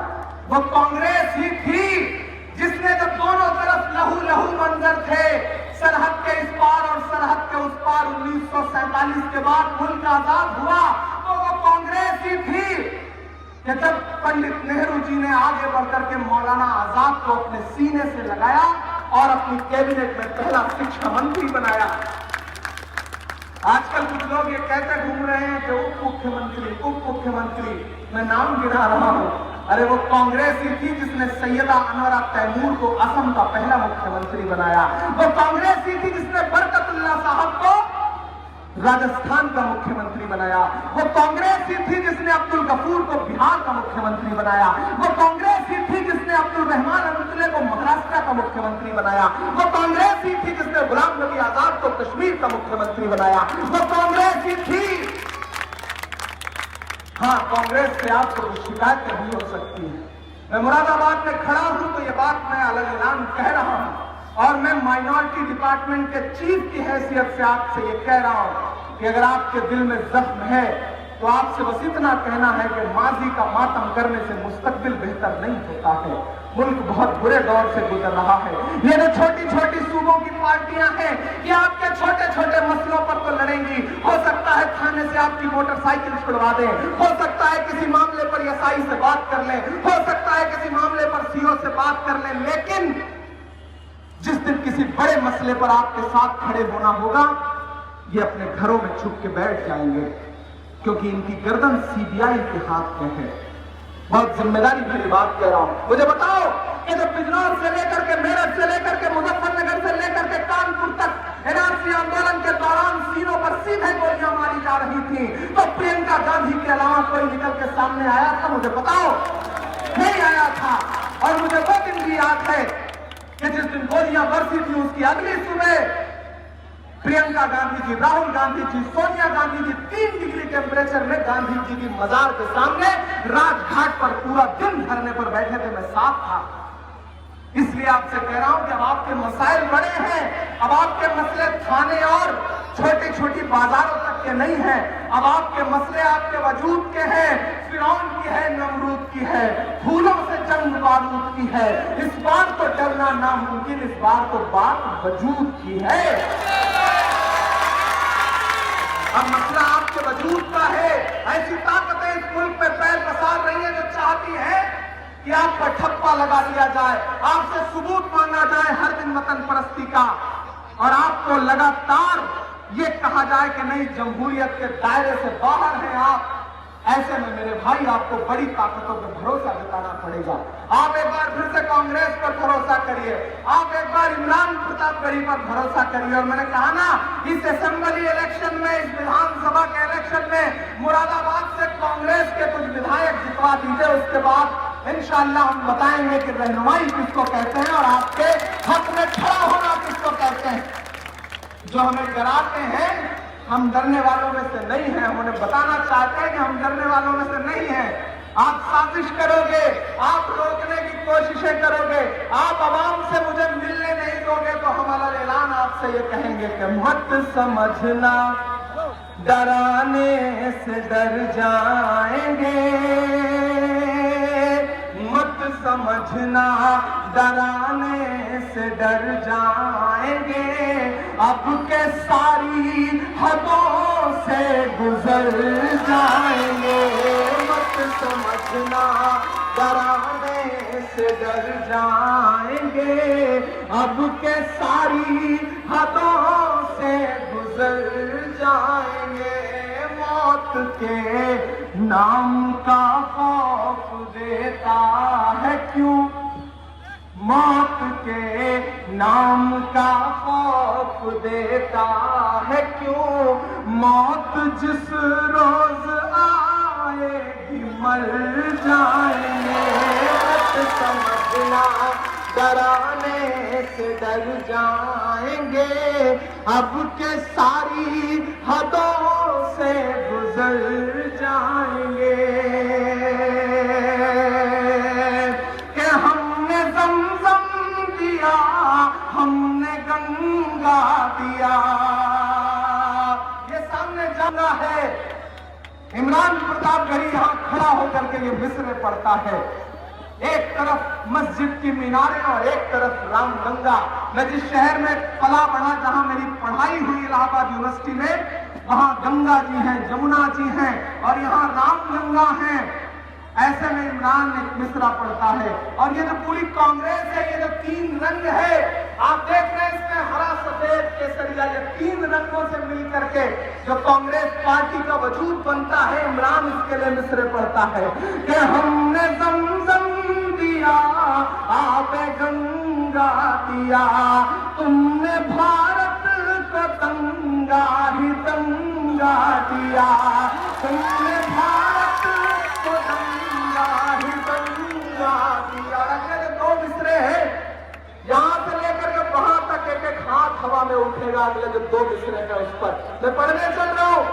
वो कांग्रेस ही थी जिसने जब दोनों तरफ लहू लहू मंजर थे, सरहद के इस पार और सरहद के उस पार, 1947 के बाद मुल्क आजाद हुआ, तो वो कांग्रेस ही थी कि जब पंडित नेहरू जी ने आगे बढ़कर के मौलाना आजाद को अपने सीने से लगाया और अपनी कैबिनेट में पहला शिक्षा मंत्री बनाया। आजकल कुछ लोग ये कहते घूम रहे हैं कि उप मुख्यमंत्री, मैं नाम गिना रहा हूं। अरे वो कांग्रेस ही थी जिसने सैयदा अनवरा तैमूर को असम का पहला मुख्यमंत्री बनाया। वो कांग्रेस ही थी जिसने बरकतुल्लाह साहब को राजस्थान का मुख्यमंत्री बनाया। वो कांग्रेस ही थी जिसने अब्दुल गफूर को बिहार का मुख्यमंत्री बनाया। वो कांग्रेस ही थी जिसने अब्दुल रहमान अनतुल्ले को महाराष्ट्र का मुख्यमंत्री बनाया। वो कांग्रेस ही थी जिसने गुलाम नबी आजाद को कश्मीर का मुख्यमंत्री बनाया। वो कांग्रेस ही थी। हाँ, कांग्रेस से आपको कुछ शिकायतें भी हो सकती है। मैं मुरादाबाद में खड़ा हूं तो ये बात मैं अलग ऐलान कह रहा हूं और मैं माइनॉरिटी डिपार्टमेंट के चीफ की हैसियत से आपसे ये कह रहा हूं कि अगर आपके दिल में जख्म है तो आपसे बस इतना कहना है कि माजी का मातम करने से मुस्तकबिल बेहतर नहीं होता है। मुल्क बहुत बुरे दौर से गुजर रहा है। ये जो छोटी छोटी सूबों की पार्टियां हैं, ये आपके छोटे छोटे मसलों पर तो लड़ेंगी। हो सकता है थाने से आपकी मोटरसाइकिल छुड़वा दें, हो सकता है किसी मामले पर एसआई से बात कर लें, हो सकता है किसी मामले पर सीओ से बात कर लें, लेकिन जिस दिन किसी बड़े मसले पर आपके साथ खड़े होना होगा, ये अपने घरों में छुप के बैठ जाएंगे, क्योंकि इनकी गर्दन सीबीआई के हाथ में है। बहुत जिम्मेदारी भरी बात कह रहा हूं। मुझे बताओ कि जब बिजनौर से लेकर के, मेरठ से लेकर के, मुजफ्फरनगर से लेकर के कानपुर तक एनआरसी आंदोलन के दौरान सीनों पर सीधे गोलियां मारी जा रही थी, तो प्रियंका गांधी के अलावा कोई निकल के सामने आया था? मुझे बताओ, नहीं आया था। और मुझे वो दिन भी याद है कि जिस दिन गोलियां बरसी थी, उसकी अगली सुबह प्रियंका गांधी जी, राहुल गांधी जी, सोनिया गांधी जी 3 डिग्री टेम्परेचर में गांधी जी की मजार के सामने राजघाट पर पूरा दिन धरने पर बैठे थे। मैं साथ था। इसलिए आपसे कह रहा हूं कि अब आपके मसाइल बड़े हैं। अब आपके मसले थाने और छोटी छोटी बाजारों तक के नहीं हैं। अब आपके मसले आपके वजूद के हैं। फिरौन की है, नमरूद की है, फूलों से जंग बारूद की है। इस बार तो डरना नामुमकिन, इस बार तो बात वजूद की है। अब मसला आपके वजूद का है। ऐसी ताकतें इस मुल्क में पैर पसार रही है जो चाहती है कि आप पर ठप्पा लगा दिया जाए, आपसे सबूत मांगा जाए हर दिन वतन परस्ती का, और आपको लगातार ये कहा जाए कि नहीं, जमहूरियत के दायरे से बाहर हैं आप। ऐसे में मेरे भाई, आपको बड़ी ताकतों पर भरोसा जताना पड़ेगा। आप एक बार फिर से कांग्रेस पर भरोसा करिए, आप एक बार इमरान प्रतापगढ़ी पर भरोसा करिए। और मैंने कहा ना, इस असेंबली इलेक्शन में, इस विधानसभा के इलेक्शन में मुरादाबाद से कांग्रेस के कुछ विधायक जितवा दीजिए, उसके बाद इंशाअल्लाह हम बताएंगे कि रहनुमाई किसको कहते हैं और आपके हक में खड़ा होना किसको कहते हैं। जो हमें डराते हैं हम डरने वालों में से नहीं हैं। हम उन्हें बताना चाहते हैं कि हम डरने वालों में से नहीं हैं। आप साजिश करोगे, आप रोकने की कोशिशें करोगे, आप आवाम से मुझे मिलने नहीं दोगे, तो हमारा ऐलान आपसे ये कहेंगे कि मत समझना डराने से डर जाएंगे, मत समझना डराने से डर जाएंगे, अब के सारी हदों से गुजर जाएंगे, मत समझना डराने से डर जाएंगे, अब के सारी हदों से गुजर जाएंगे, मौत के नाम का खौफ देता है क्यों, मौत के नाम का खौफ देता है क्यों, मौत जिस रोज आएगी मर जाएंगे, मत समझना डराने से डर जाएंगे, अब के सारी हदों से गुजर जाएंगे, कि हमने ज़मज़म दिया, हमने गंगा दिया। ये सामने जाना है, इमरान प्रतापगढ़ी यहां खड़ा होकर के ये मिसरे पढ़ता है, एक तरफ मस्जिद की मीनारें और एक तरफ रामगंगा। मैं जिस शहर में पला बढ़ा, जहां मेरी पढ़ाई हुई इलाहाबाद यूनिवर्सिटी में, वहां गंगा जी हैं, जमुना जी हैं और यहाँ रामगंगा हैं। ऐसे में इमरान एक मिसरा पढ़ता है। और ये जो पूरी कांग्रेस है, ये जो तीन रंग है, आप देख रहे हैं इसमें हरा सफेद केसरिया, ये तीन रंगों से मिलकर के जो कांग्रेस पार्टी का वजूद बनता है, इमरान इसके लिए मिसरे पढ़ता है कि हमने ज़मज़म दिया, आपे गंगा दिया, तुमने भारत को दंगा ही दंगा दिया, तुमने भारत को दंगा ही दंगा दिया। अगले दो मिसरे हैं, यहां से लेकर के वहां तक एक एक हाथ हवा में उठेगा। अगले जो दो मिसरे हैं उस पर मैं पढ़ने चल रहा हूं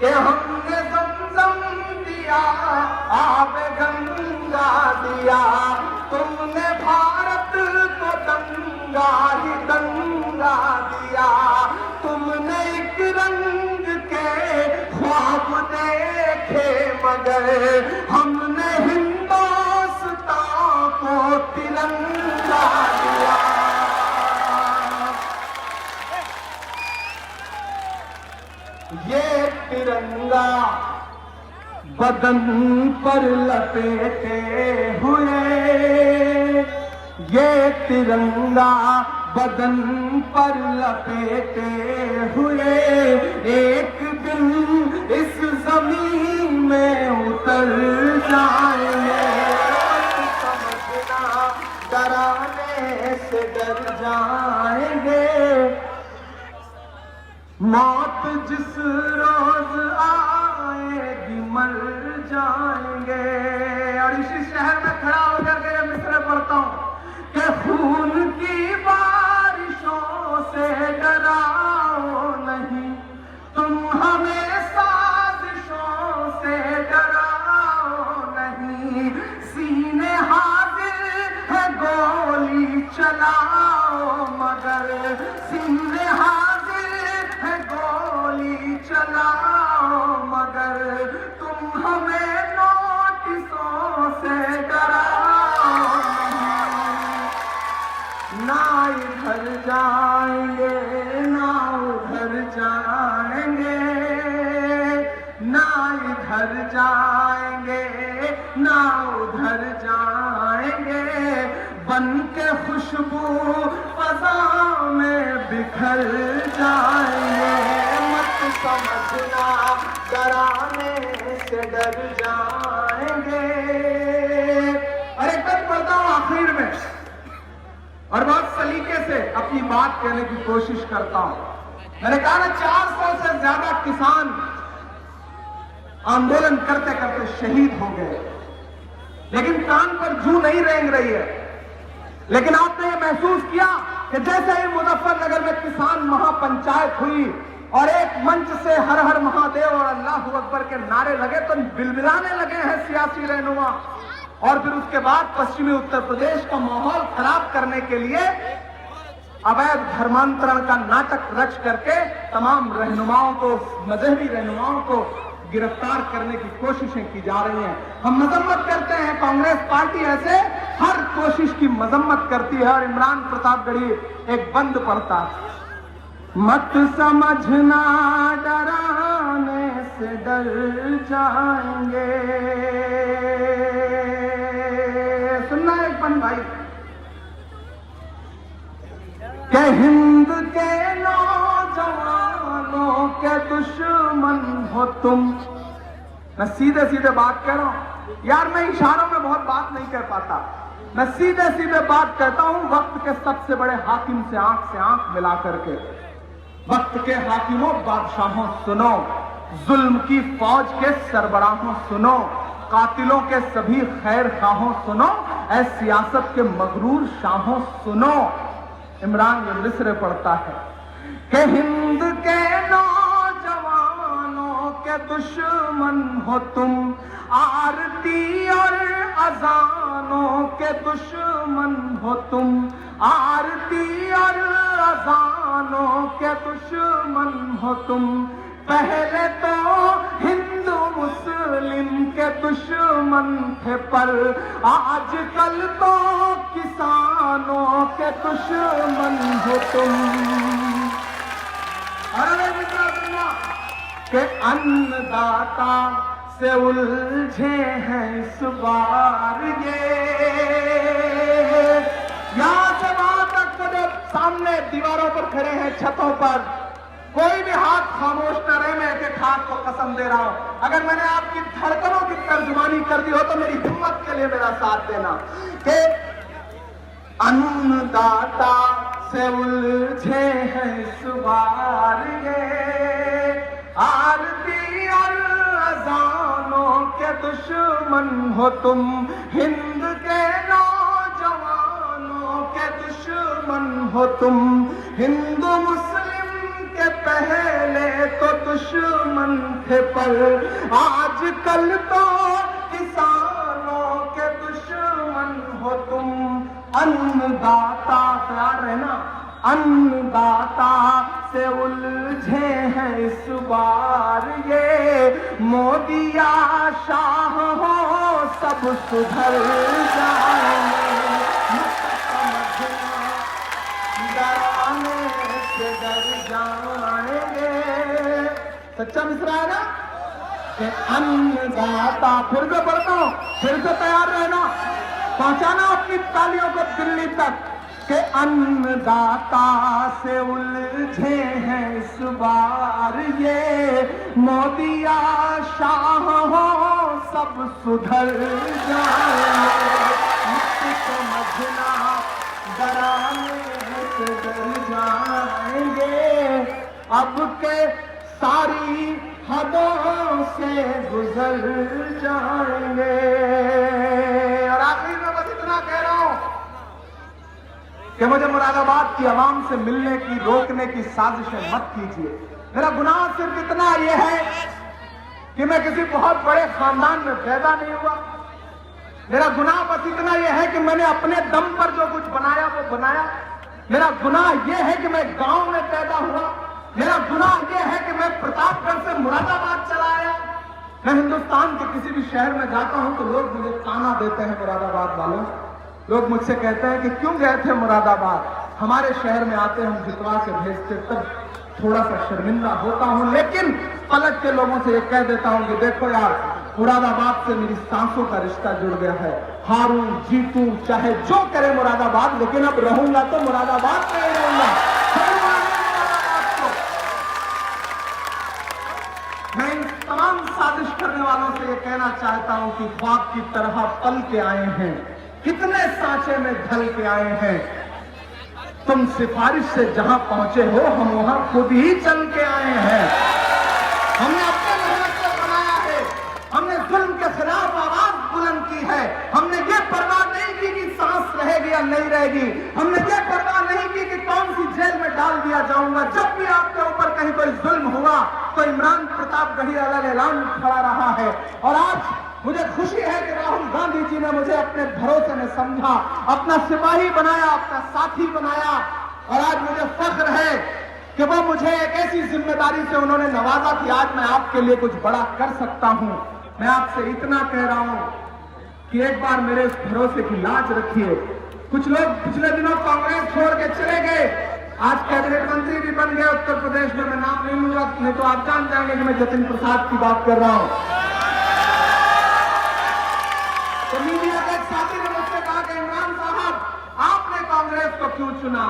कि हमने ज़मज़म दिया, आपे गंगा दिया, तुमने भारत को दंगा ही दंगा दिया, तुमने एक रंग के ख्वाब देखे मगर हमने हिंदुस्तान को तिरंगा दिया। ये तिरंगा बदन पर लपेटे हुए, ये तिरंगा बदन पर लपेटे हुए, एक दिन इस जमीन में उतर जाएंगे, समझना डराने से डर जाएंगे, मौत जिस रोज आएगी मर जाएंगे। और इसी शहर में खड़ा होकर के मिसरे पढ़ता हूं कि खून की बारिशों से डराओ नहीं, तुम हमें साजिशों से डराओ नहीं, सीने हाजिर है गोली चलाओ मगर, सीने हाजिर है गोली चलाओ मगर, तुम हमें नोटिसों से डराओ नहीं, ना इधर जाएंगे ना उधर जाएंगे, ना इधर जाएंगे ना उधर जाएंगे, बन के खुशबू फजा में बिखर जाएंगे, मत समझना डराने से डर जाएंगे। और एक बात पढ़ता हूं आखिर में, और बहुत सलीके से अपनी बात कहने की कोशिश करता हूं। मैंने कहा ना 400 से ज्यादा किसान आंदोलन करते करते शहीद हो गए, लेकिन कान पर जू नहीं रेंग रही है। लेकिन आपने ये महसूस किया कि जैसे ही मुजफ्फरनगर में किसान महापंचायत हुई, और एक मंच से हर हर महादेव और अल्लाह अकबर के नारे लगे तो बिलबिलाने लगे हैं सियासी रहनुमा। और फिर उसके बाद पश्चिमी उत्तर प्रदेश का माहौल खराब करने के लिए अवैध धर्मांतरण का नाटक रच करके तमाम रहनुमाओं को, मजहबी रहनुमाओं को गिरफ्तार करने की कोशिशें की जा रही हैं। हम मजम्मत करते हैं, कांग्रेस पार्टी ऐसे हर कोशिश की मजम्मत करती है। और इमरान प्रतापगढ़ी एक बंद पढ़ता, मत समझना डराने से डर जाएंगे। सुनना एक बंद भाई, कि हिंद के नौजवानों के दुश्मन हो तुम। मैं सीधे सीधे बात कह रहा हूं यार, मैं इशारों में बहुत बात नहीं कर पाता, मैं सीधे सीधे बात कहता हूं। वक्त के सबसे बड़े हाकिम से आंख मिला करके, वक्त के हाकिमों बादशाहों सुनो, जुल्म की फौज के सरबराहों सुनो, कातिलों के सभी खैर खाहों सुनो, ऐ सियासत के मगरूर शाहों सुनो। इमरान ये मिसरे पढ़ता है कि हिंद के नौजवानों के दुश्मन हो तुम, आरती और अजानों के दुश्मन हो तुम, आरती और अजानों के दुश्मन हो तुम। पहले तो हिंदू मुस्लिम के दुश्मन थे, पर आजकल तो किसानों के दुश्मन हो तुम। अरे मित्रा के अन्नदाता से उलझे हैं इस बार ये, यहां से वहां तक जब सामने दीवारों पर खड़े हैं, छतों पर, कोई भी हाथ खामोश न रहे। मैं एक एक हाथ को कसम दे रहा हूं, अगर मैंने आपकी धड़कनों की तर्जुमानी कर दी हो तो मेरी हिम्मत के लिए मेरा साथ देना। कि अन्नदाता से उलझे हैं इस बार ये, आरती और अजानों के दुश्मन हो तुम, हिंद के नौजवानों के दुश्मन हो तुम। हिंदू मुस्लिम के पहले तो दुश्मन थे, पर आजकल तो किसानों के दुश्मन हो तुम। अन्नदाता प्यार है ना, अन्नदाता से उलझे हैं इस बार ये, मोदी या शाह हो सब सुधर जाएंगे। डराने से डर जाएंगे। सच्चा मिसरा है ना कि अन्नदाता, फिर से पढ़ता हूं, फिर से तैयार रहना, पहुंचाना अपनी तालियों को दिल्ली तक। के अन्नदाता से उलझे हैं इस बार ये, मोदी या शाह हो सब सुधर जाएंगे। समझना डराने से डर जाएंगे, अब के सारी हदों से गुजर जाएंगे। और आखिरी में बस इतना कह रहा हूं कि मुझे मुरादाबाद की आवाम से मिलने की, रोकने की साजिशें मत कीजिए। मेरा गुनाह सिर्फ इतना यह है कि मैं किसी बहुत बड़े खानदान में पैदा नहीं हुआ। मेरा गुनाह बस इतना यह है कि मैंने अपने दम पर जो कुछ बनाया वो बनाया। मेरा गुनाह यह है कि मैं गांव में पैदा हुआ। मेरा गुनाह यह है कि मैं प्रतापगढ़ से मुरादाबाद चला आया। मैं हिंदुस्तान के किसी भी शहर में जाता हूं तो लोग मुझे ताना देते हैं, मुरादाबाद वालों। लोग मुझसे कहते हैं कि क्यों गए थे मुरादाबाद, हमारे शहर में आते हम जितवा के भेजते। तब थोड़ा सा शर्मिंदा होता हूं, लेकिन पलट के लोगों से ये कह देता हूं कि देखो यार, मुरादाबाद से मेरी सांसों का रिश्ता जुड़ गया है। हारूं जीतूं चाहे जो करे मुरादाबाद, लेकिन अब रहूंगा तो मुरादाबाद में ही रहूंगा। मैं इन तमाम साजिश करने वालों से ये कहना चाहता हूं कि ख्वाब की तरह पल के आए हैं, कितने सांचे में ढल के आए हैं। तुम सिफारिश से जहां पहुंचे हो, हम वहां खुद ही चल के आए हैं। हमने अपने मेहनत से बनाया है, हमने जुल्म के खिलाफ आवाज बुलंद की है। हमने ये परवाह नहीं की कि सांस रहेगी या नहीं रहेगी। हमने ये परवाह नहीं की कि कौन सी जेल में डाल दिया जाए। चाहूंगा, जब भी आपके ऊपर कहीं कोई जुल्म हुआ तो इमरान प्रतापगढ़ी अलग ऐलान खड़ा रहा है। और आज मुझे खुशी है कि राहुल गांधी जी ने मुझे अपने भरोसे में समझा, अपना सिपाही बनाया, अपना साथी बनाया। और आज मुझे फख्र है कि वो मुझे एक ऐसी जिम्मेदारी से उन्होंने नवाजा कि आज मैं आपके लिए कुछ बड़ा कर सकता हूं। मैं आपसे इतना कह रहा हूं कि एक बार मेरे इस भरोसे की लाज रखिए। कुछ लोग पिछले दिनों कांग्रेस छोड़ के चले गए, आज कैबिनेट मंत्री भी बन गए उत्तर प्रदेश में। मैं नाम नहीं लूंगा, नहीं तो आप जान जाएंगे कि मैं जतिन प्रसाद की बात कर रहा हूं। तो मीडिया के एक साथी ने मुझसे कहा कि इमरान साहब, आपने कांग्रेस को क्यों चुना?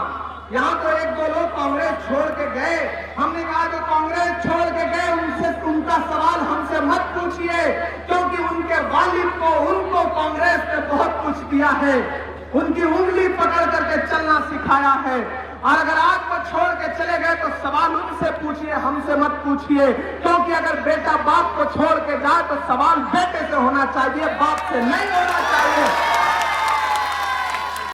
यहां तो एक दो लोग कांग्रेस छोड़ के गए। हमने कहा जो कांग्रेस छोड़ के गए उनसे उनका सवाल हमसे मत पूछिए, क्योंकि उनके वालिद को उनको कांग्रेस ने बहुत कुछ दिया है, उनकी उंगली पकड़ करके चलना सिखाया है। और अगर आज वो छोड़ के चले गए तो सवाल उनसे पूछिए, हमसे मत पूछिए, क्योंकि अगर बेटा बाप को छोड़ के जाए तो सवाल बेटे से होना चाहिए, बाप से नहीं होना चाहिए।